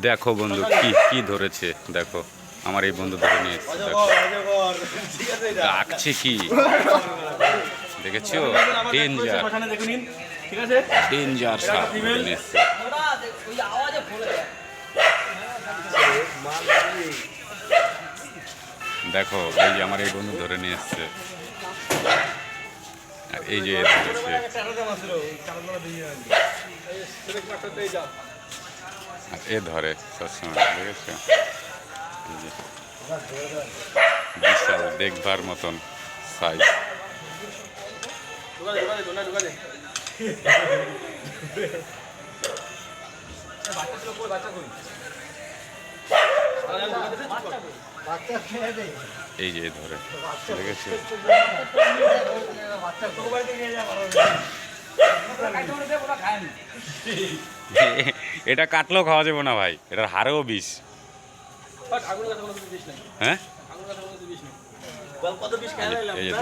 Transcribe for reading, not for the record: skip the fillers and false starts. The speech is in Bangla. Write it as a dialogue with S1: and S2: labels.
S1: দেখো বন্ধু কি কি ধরেছে, দেখো আমার এই বন্ধু ধরে নিয়ে এসেছে, ডাকছে কি দেখেছো, ডেঞ্জার ডেঞ্জার সাপ ধরে নিয়ে এসেছে। দেখো এই যে আমার এই বন্ধু ধরে নিয়ে এসছে, এই যে ধরেছে, এ ধরে সবসময়, দেখেছো বিশাল দেখবার মতন সাইজ। এই যে ধরে, দেখেছো এটা কাটলেও খাওয়া যাবে না ভাই, এটার হাড়েও বিষ। হ্যাঁ এই যে